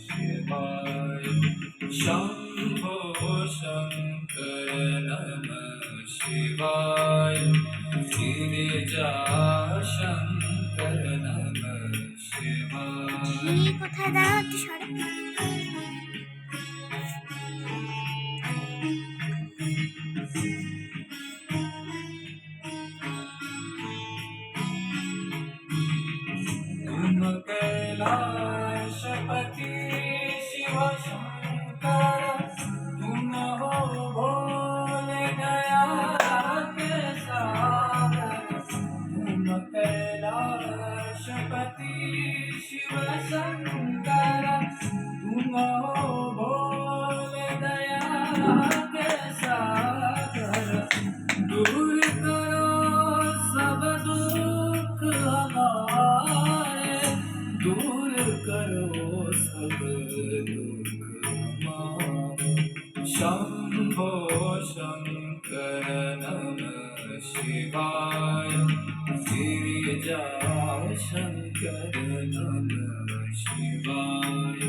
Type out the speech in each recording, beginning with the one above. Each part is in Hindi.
शिवाय शंभो शंकर नमः शिवाय गिरिजा शंकर नमः शिवाय কোথায় দাঁড়াও একটু সরে तुम कैलाशपति शिव शंकर तुम हो भोले दया के सागर तुम कैलाशपति शिव शंकर तुम हो भोले दया के सागर दूर करो सब दुख हमारे दूर करो सब दुख हमारे शंभो शंकर नमः शिवाय गिरिजा शंकर नमः शिवाय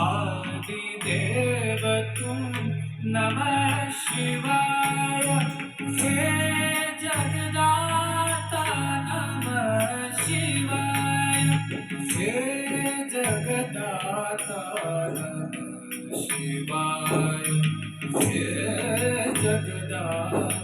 आदिदेव तुम नमः शिवाय हे जगदाता नमः शिवाय हे जगदाता नमः शिवाय हे जगदाता